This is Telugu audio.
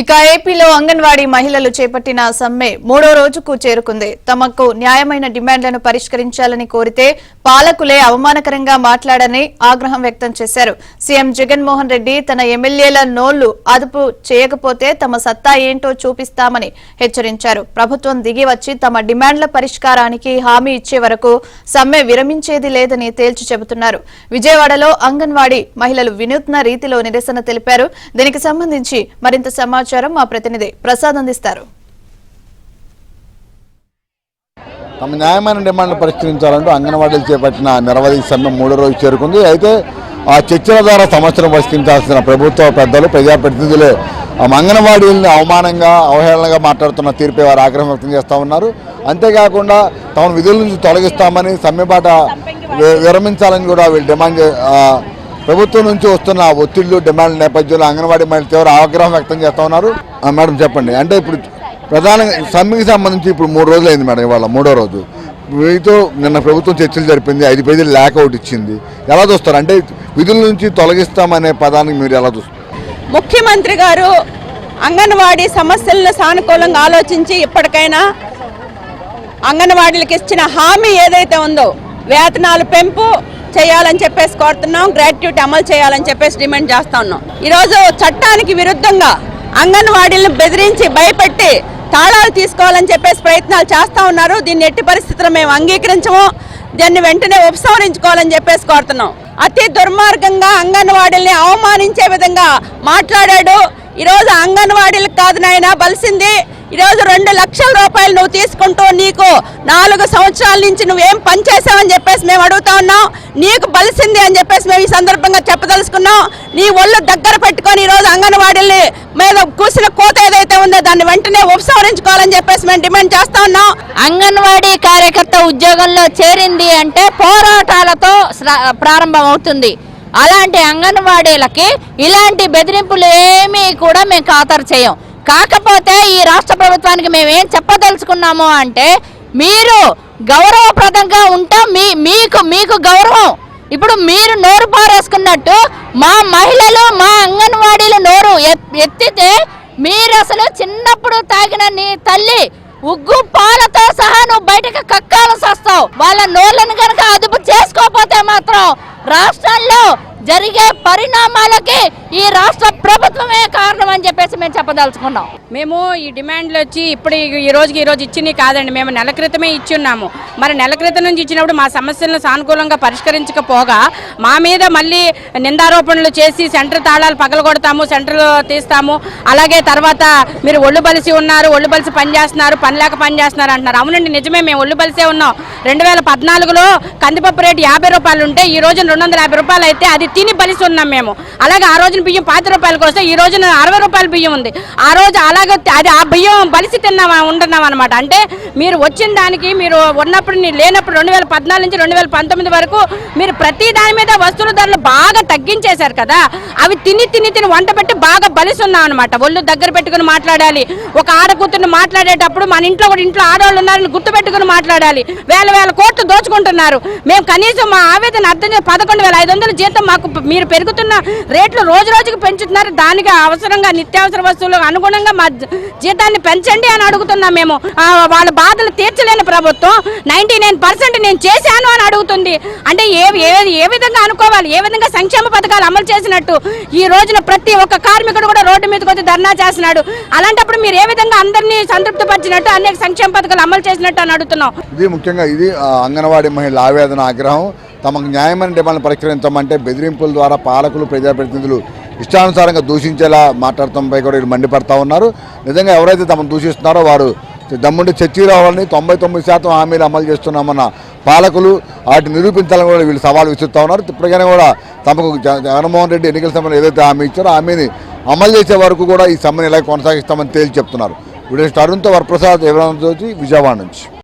ఇక ఏపీలో అంగన్వాడీ మహిళలు చేపట్టిన సమ్మె మూడో రోజుకు చేరుకుంది. తమకు న్యాయమైన డిమాండ్లను పరిష్కరించాలని కోరితే పాలకులే అవమానకరంగా మాట్లాడని ఆగ్రహం వ్యక్తం చేశారు. సీఎం జగన్మోహన్ రెడ్డి తన ఎమ్మెల్యేల నోళ్లు అదుపు చేయకపోతే తమ సత్తా ఏంటో చూపిస్తామని హెచ్చరించారు. ప్రభుత్వం దిగి వచ్చి తమ డిమాండ్ల పరిష్కారానికి హామీ ఇచ్చే వరకు సమ్మె విరమించేది లేదని తేల్చి చెబుతున్నారు. విజయవాడలో అంగన్వాడీ మహిళలు వినూత్న రీతిలో నిరసన తెలిపారు. దీనికి సంబంధించి మరింత సమాచారం మా ప్రతినిధి ప్రసాద్ అందిస్తారు. తమ న్యాయమైన డిమాండ్లు పరిష్కరించాలంటూ అంగన్వాడీలు చేపట్టిన నిరవధిక సమ్మె మూడో రోజు చేరుకుంది. అయితే ఆ చర్చల ద్వారా సమస్యను పరిష్కరించాల్సిన ప్రభుత్వ పెద్దలు ప్రజాప్రతినిధులే అంగన్వాడీలను అవమానంగా అవహేళనగా మాట్లాడుతున్న తీరుపై వారు ఆగ్రహం వ్యక్తం చేస్తూ ఉన్నారు. అంతేకాకుండా తమ విధుల నుంచి తొలగిస్తామని సమ్మెబాట విరమించాలని కూడా వీళ్ళు డిమాండ్ ప్రభుత్వం నుంచి వస్తున్న ఒత్తిళ్లు డిమాండ్ల నేపథ్యంలో అంగన్వాడీ మహిళలు తీవ్ర ఆగ్రహం వ్యక్తం చేస్తూ ఉన్నారు. మేడం చెప్పండి, అంటే ఇప్పుడు ప్రధానంగా సమ్మెకి సంబంధించి ఇప్పుడు 3 రోజులు అయింది మేడం, ఇవాళ మూడో రోజు. వీటితో నిన్న ప్రభుత్వం చర్చలు జరిపింది, 5 పేజీలు లేకౌట్ ఇచ్చింది. ఎలా చూస్తారు? అంటే విధుల నుంచి తొలగిస్తామనే పదానికి మీరు ఎలా చూస్తారు? ముఖ్యమంత్రి గారు అంగన్వాడీ సమస్యలను సానుకూలంగా ఆలోచించి ఇప్పటికైనా అంగన్వాడీలకు ఇచ్చిన హామీ ఏదైతే ఉందో వేతనాలు పెంపు చేయాలని చెప్పేసి కోరుతున్నాం, గ్రాట్యుటీ అమలు చేయాలని చెప్పేసి డిమాండ్ చేస్తా ఉన్నాం. ఈరోజు చట్టానికి విరుద్ధంగా అంగన్వాడీలను బెదిరించి భయపెట్టి తాళాలు తీసుకోవాలని చెప్పేసి ప్రయత్నాలు చేస్తూ ఉన్నారు. దీన్ని ఎట్టి పరిస్థితుల్లో మేము అంగీకరించము, దాన్ని వెంటనే ఉపసంహరించుకోవాలని చెప్పేసి కోరుతున్నాం. అతి దుర్మార్గంగా అంగన్వాడీల్ని అవమానించే విధంగా మాట్లాడాడు. ఈరోజు అంగన్వాడీలకు కాదు నాయన బలిసింది, ఈరోజు 2 లక్షల రూపాయలు నువ్వు తీసుకుంటూ నీకు 4 సంవత్సరాల నుంచి నువ్వేం పనిచేసావని చెప్పేసి మేము అడుగుతా ఉన్నాం. నీకు బలిసింది అని చెప్పేసి మేము ఈ సందర్భంగా చెప్పదలుచుకున్నాం. నీ ఒళ్ళు దగ్గర పెట్టుకొని ఈరోజు అంగన్వాడీల్ని మీద కూసిన కోత ఏదైతే ఉందో దాన్ని వెంటనే ఉపసంహరించుకోవాలని చెప్పేసి మేము డిమాండ్ చేస్తా ఉన్నాం. అంగన్వాడీ కార్యకర్త ఉద్యోగంలో చేరింది అంటే పోరాటాలతో ప్రారంభం అవుతుంది. అలాంటి అంగన్వాడీలకి ఇలాంటి బెదిరింపులు ఏమీ కూడా మేము ఖాతరు చేయం. కాకపోతే ఈ రాష్ట్ర ప్రభుత్వానికి మేమేం చెప్పదలుచుకున్నాము అంటే, మీరు గౌరవప్రదంగా ఉంటా మీకు గౌరవం. ఇప్పుడు మీరు నోరు పారేసుకున్నట్టు మా మహిళలు మా అంగన్వాడీలు నోరు ఎత్తితే మీరు అసలు చిన్నప్పుడు తాగిన నీ తల్లి ఉగ్గు పాలతో సహా నువ్వు బయటకు కక్కాల్సి వస్తావు. వాళ్ళ నోళ్ళను కనుక అదుపు చేసుకోకపోతే మాత్రం రాష్ట్రాల్లో జరిగే పరిణామాలకి ఈ రాష్ట్ర ప్రభుత్వమే కారణం అని చెప్పేసి మేము చెప్పదలుచుకున్నాం. మేము ఈ డిమాండ్లు వచ్చి ఇప్పుడు ఈ రోజు ఇచ్చినవి కాదండి, మేము నెల క్రితమే ఇచ్చున్నాము. మరి నెల క్రితం నుంచి ఇచ్చినప్పుడు మా సమస్యలను సానుకూలంగా పరిష్కరించకపోగా మా మీద మళ్ళీ నిందారోపణలు చేసి సెంటర్ తాళాలు పగలగొడతాము, సెంటర్ తీస్తాము, అలాగే తర్వాత మీరు ఒళ్ళు బలిసి ఉన్నారు, ఒళ్ళు బలిసి పనిచేస్తున్నారు, పని లేక పనిచేస్తున్నారు అంటున్నారు. అవునండి, నిజమే, మేము ఒళ్ళు బలిసే ఉన్నాం. 2014లో కందిపప్పు రేటు 50 రూపాయలు ఉంటే ఈ రోజున 250 రూపాయలు అయితే అది తిని బలిసి ఉన్నాం మేము. అలాగే ఆ రోజున బియ్యం 10 రూపాయలకు వస్తే ఈ రోజున 60 రూపాయల బియ్యం ఉంది. ఆ రోజు అలాగే అది ఆ బియ్యం బలిసి ఉంటున్నాం అనమాట. అంటే మీరు వచ్చిన దానికి మీరు ఉన్నప్పుడు లేనప్పుడు 2014 నుంచి 2019 వరకు మీరు ప్రతి దాని మీద వస్తువుల ధరలు బాగా తగ్గించేశారు కదా. అవి తిని వంట పెట్టి బాగా బలిసి ఉన్నాం అనమాట. ఒళ్ళు దగ్గర పెట్టుకుని మాట్లాడాలి. ఒక ఆడకూతుర్ని మాట్లాడేటప్పుడు మన ఇంట్లో ఆడవాళ్ళు ఉన్నారని గుర్తు పెట్టుకుని మాట్లాడాలి. వేల కోట్లు దోచుకుంటున్నారు. మేము కనీసం మా ఆవేదన అర్థం చేసి 11,500 జీతం మాకు మీరు పెరుగుతున్న రేట్లు రోజుకి పెంచుతున్నారు. దానికి అవసరంగా నిత్యావసర వస్తువులకు అనుగుణంగా మా జీతాన్ని పెంచండి అని అడుగుతున్నాం. మేము వాళ్ళ బాధలు తీర్చలేని ప్రభుత్వం 99% నేను చేశాను అని అడుగుతుంది. అంటే ఏ విధంగా అనుకోవాలి? ఏ విధంగా సంక్షేమ పథకాలు అమలు చేసినట్టు ఈ రోజున ప్రతి ఒక్క కార్మికుడు కూడా రోడ్డు మీదకి వచ్చి ధర్నా చేస్తున్నాడు. అలాంటప్పుడు మీరు ఏ విధంగా అందరినీ సంతృప్తి పరిచినట్టు అనేక సంక్షేమ పథకాలు అమలు చేసినట్టు అని అడుగుతున్నాం. ఇది ముఖ్యంగా అంగన్వాడీ మహిళల ఆవేదన, ఆగ్రహం. తమకు న్యాయమైన డిమాండ్లు పరిష్కరించమంటే బెదిరింపుల ద్వారా పాలకులు ప్రజాప్రతినిధులు ఇష్టానుసారంగా దూషించేలా మాట్లాడటంపై కూడా వీళ్ళు మండిపడతా ఉన్నారు. నిజంగా ఎవరైతే తమను దూషిస్తున్నారో వారు దమ్ముండి చర్చ రావాలని 99% హామీలు అమలు చేస్తున్నామన్న పాలకులు వాటిని నిరూపించాలని కూడా వీళ్ళు సవాల్ విసురుతూ ఉన్నారు. ఇప్పటికైనా కూడా తమకు జగన్మోహన్ రెడ్డి ఎన్నికల సమయంలో ఏదైతే హామీ ఇచ్చారో హామీని అమలు చేసే వరకు కూడా ఈ సమ్మెను ఇలా కొనసాగిస్తామని తేల్చి చెప్తున్నారు. వీడియో అరుణ్తో వరప్రసాద్, విజయవాడ నుంచి.